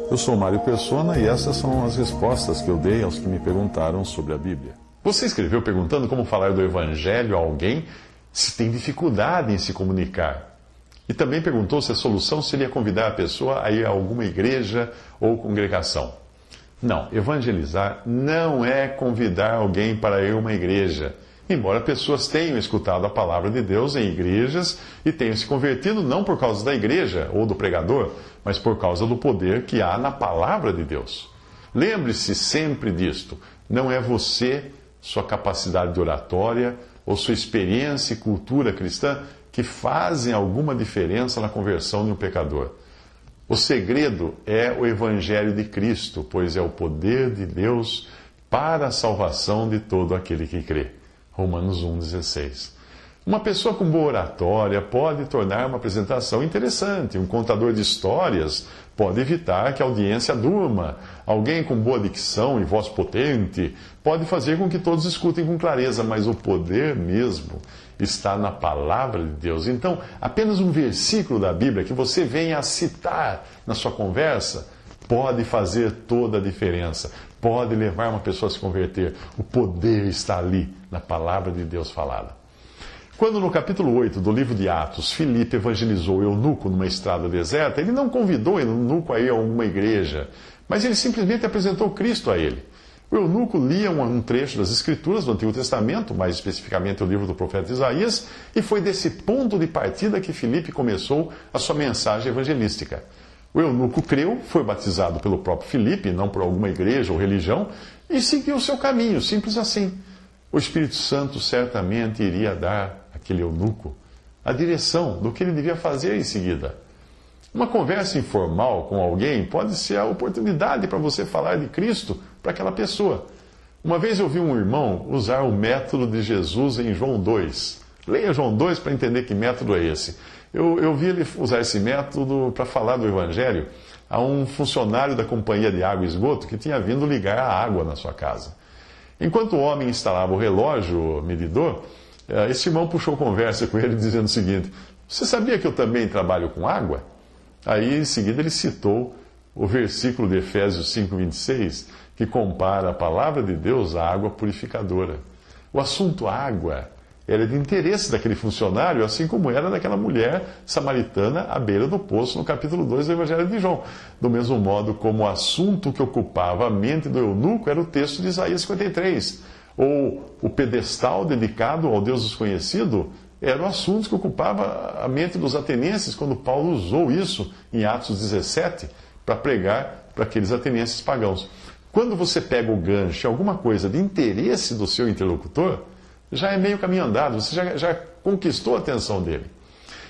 Eu sou Mário Persona e essas são as respostas que eu dei aos que me perguntaram sobre a Bíblia. Você escreveu perguntando como falar do Evangelho a alguém se tem dificuldade em se comunicar. E também perguntou se a solução seria convidar a pessoa a ir a alguma igreja ou congregação. Não, evangelizar não é convidar alguém para ir a uma igreja. Embora pessoas tenham escutado a palavra de Deus em igrejas e tenham se convertido não por causa da igreja ou do pregador, mas por causa do poder que há na palavra de Deus. Lembre-se sempre disto. Não é você, sua capacidade de oratória ou sua experiência e cultura cristã que fazem alguma diferença na conversão de um pecador. O segredo é o Evangelho de Cristo, pois é o poder de Deus para a salvação de todo aquele que crê. Romanos 1,16. Uma pessoa com boa oratória pode tornar uma apresentação interessante. Um contador de histórias pode evitar que a audiência durma. Alguém com boa dicção e voz potente pode fazer com que todos escutem com clareza, mas o poder mesmo está na palavra de Deus. Então, apenas um versículo da Bíblia que você venha a citar na sua conversa pode fazer toda a diferença. Pode levar uma pessoa a se converter. O poder está ali, na palavra de Deus falada. Quando no capítulo 8 do livro de Atos, Filipe evangelizou o eunuco numa estrada deserta, ele não convidou o eunuco a ir a alguma igreja, mas ele simplesmente apresentou Cristo a ele. O eunuco lia um trecho das Escrituras do Antigo Testamento, mais especificamente o livro do profeta Isaías, e foi desse ponto de partida que Filipe começou a sua mensagem evangelística. O eunuco creu, foi batizado pelo próprio Filipe, não por alguma igreja ou religião, e seguiu o seu caminho, simples assim. O Espírito Santo certamente iria dar àquele eunuco a direção do que ele devia fazer em seguida. Uma conversa informal com alguém pode ser a oportunidade para você falar de Cristo para aquela pessoa. Uma vez eu vi um irmão usar o método de Jesus em João 2. Leia João 2 para entender que método é esse. Eu vi ele usar esse método para falar do Evangelho a um funcionário da companhia de água e esgoto que tinha vindo ligar a água na sua casa. Enquanto o homem instalava o relógio medidor, esse irmão puxou conversa com ele dizendo o seguinte: você sabia que eu também trabalho com água? Aí, em seguida, ele citou o versículo de Efésios 5,26, que compara a palavra de Deus à água purificadora. O assunto água era de interesse daquele funcionário, assim como era daquela mulher samaritana à beira do poço, no capítulo 2 do Evangelho de João. Do mesmo modo como o assunto que ocupava a mente do eunuco era o texto de Isaías 53, ou o pedestal dedicado ao Deus desconhecido era o assunto que ocupava a mente dos atenienses, quando Paulo usou isso em Atos 17 para pregar para aqueles atenienses pagãos. Quando você pega o gancho, alguma coisa de interesse do seu interlocutor, já é meio caminho andado, você já conquistou a atenção dele.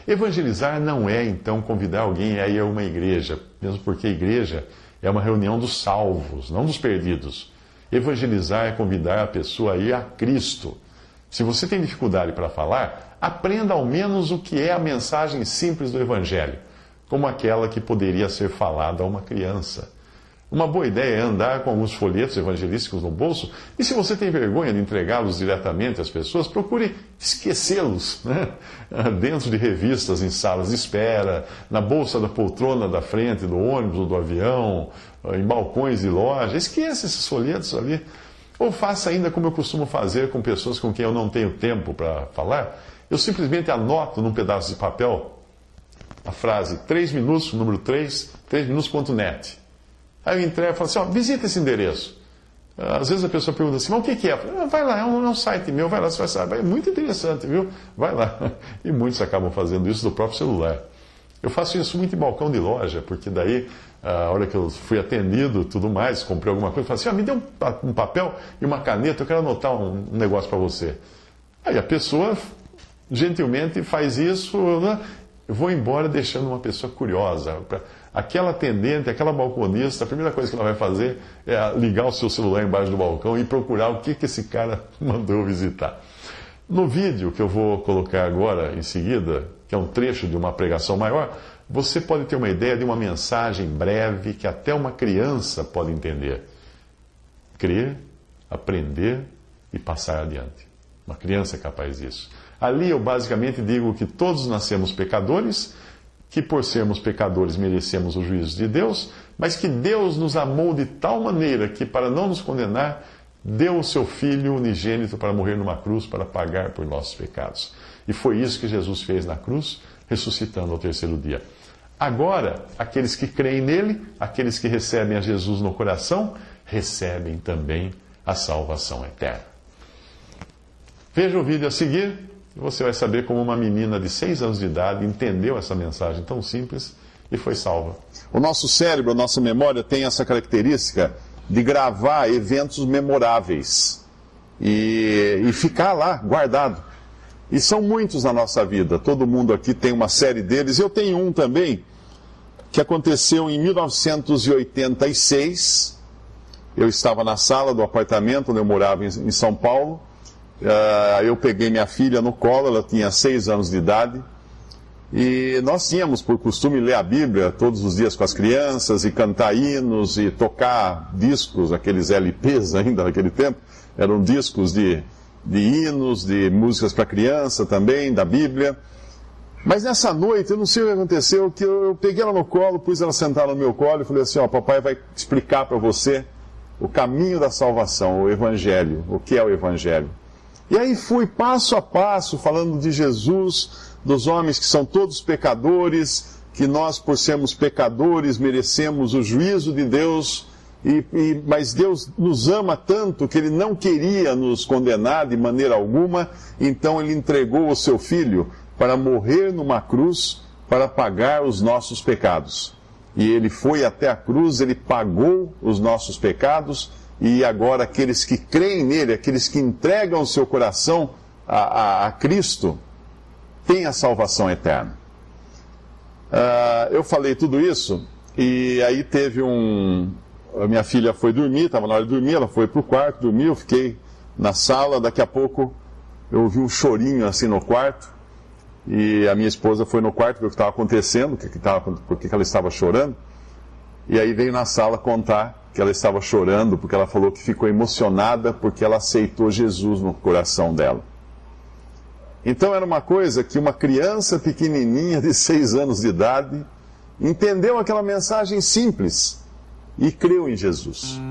Evangelizar não é, então, convidar alguém a ir a uma igreja, mesmo porque a igreja é uma reunião dos salvos, não dos perdidos. Evangelizar é convidar a pessoa a ir a Cristo. Se você tem dificuldade para falar, aprenda ao menos o que é a mensagem simples do Evangelho, como aquela que poderia ser falada a uma criança. Uma boa ideia é andar com alguns folhetos evangelísticos no bolso, e se você tem vergonha de entregá-los diretamente às pessoas, procure esquecê-los, né? Dentro de revistas em salas de espera, na bolsa da poltrona da frente do ônibus ou do avião, em balcões de loja. Esqueça esses folhetos ali. Ou faça ainda como eu costumo fazer com pessoas com quem eu não tenho tempo para falar. Eu simplesmente anoto num pedaço de papel a frase 3 minutos, número 3, 3minutos.net. Aí eu entrego e falo assim, visita esse endereço. Às vezes a pessoa pergunta assim, mas o que é? Eu falo, vai lá, é um site meu, vai lá, você vai saber. É muito interessante, viu? Vai lá. E muitos acabam fazendo isso do próprio celular. Eu faço isso muito em balcão de loja, porque daí, a hora que eu fui atendido tudo mais, comprei alguma coisa, eu falo assim, me dê um papel e uma caneta, eu quero anotar um negócio para você. Aí a pessoa gentilmente faz isso, né? Eu vou embora deixando uma pessoa curiosa. Aquela atendente, aquela balconista, a primeira coisa que ela vai fazer é ligar o seu celular embaixo do balcão e procurar o que esse cara mandou visitar. No vídeo que eu vou colocar agora, em seguida, que é um trecho de uma pregação maior, você pode ter uma ideia de uma mensagem breve que até uma criança pode entender. Crer, aprender e passar adiante. Uma criança é capaz disso. Ali eu basicamente digo que todos nascemos pecadores, que por sermos pecadores merecemos o juízo de Deus, mas que Deus nos amou de tal maneira que, para não nos condenar, deu o seu Filho unigênito para morrer numa cruz para pagar por nossos pecados. E foi isso que Jesus fez na cruz, ressuscitando ao terceiro dia. Agora, aqueles que creem nele, aqueles que recebem a Jesus no coração, recebem também a salvação eterna. Veja o vídeo a seguir e você vai saber como uma menina de 6 anos de idade entendeu essa mensagem tão simples e foi salva. O nosso cérebro, a nossa memória tem essa característica de gravar eventos memoráveis e ficar lá, guardado. E são muitos na nossa vida, todo mundo aqui tem uma série deles. Eu tenho um também, que aconteceu em 1986. Eu estava na sala do apartamento onde eu morava em São Paulo. Eu peguei minha filha no colo, ela tinha 6 anos de idade. E nós tínhamos por costume ler a Bíblia todos os dias com as crianças, e cantar hinos, e tocar discos, aqueles LPs ainda naquele tempo. Eram discos de hinos, de músicas para criança também, da Bíblia. Mas nessa noite, eu não sei o que aconteceu, que eu peguei ela no colo, pus ela sentada no meu colo e falei assim, papai vai explicar para você o caminho da salvação, o Evangelho, o que é o Evangelho. E aí fui passo a passo, falando de Jesus, dos homens que são todos pecadores, que nós, por sermos pecadores, merecemos o juízo de Deus, mas Deus nos ama tanto que Ele não queria nos condenar de maneira alguma, então Ele entregou o Seu Filho para morrer numa cruz para pagar os nossos pecados. E Ele foi até a cruz, Ele pagou os nossos pecados, e agora aqueles que creem nele, aqueles que entregam o seu coração a Cristo, têm a salvação eterna. Eu falei tudo isso, e aí teve a minha filha foi dormir, estava na hora de dormir, ela foi para o quarto, dormiu, eu fiquei na sala, daqui a pouco eu ouvi um chorinho assim no quarto, e a minha esposa foi no quarto ver o que estava acontecendo, por que ela estava chorando, e aí veio na sala contar que ela estava chorando, porque ela falou que ficou emocionada porque ela aceitou Jesus no coração dela. Então era uma coisa que uma criança pequenininha de 6 anos de idade entendeu aquela mensagem simples e creu em Jesus.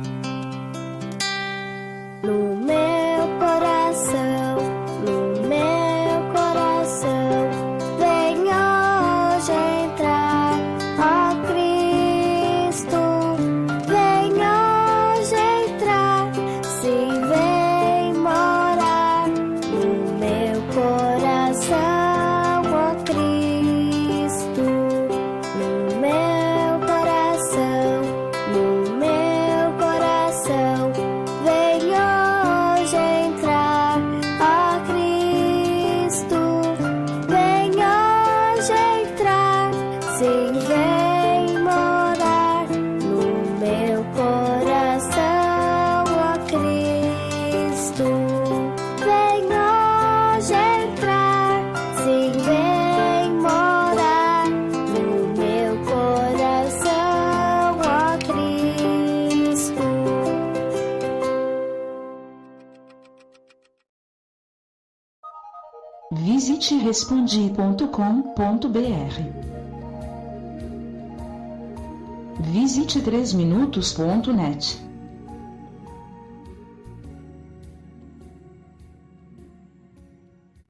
No meu coração, vem hoje entrar, ó Cristo, vem hoje entrar, sim, vem morar no meu coração, ó Cristo, no meu coração, vem hoje entrar, ó Cristo, vem hoje entrar, sim, vem morar no meu coração, ó Cristo, vem hoje entrar, sim, vem morar no meu coração, ó Cristo. Visite respondi.com.br. Visite 3minutos.net.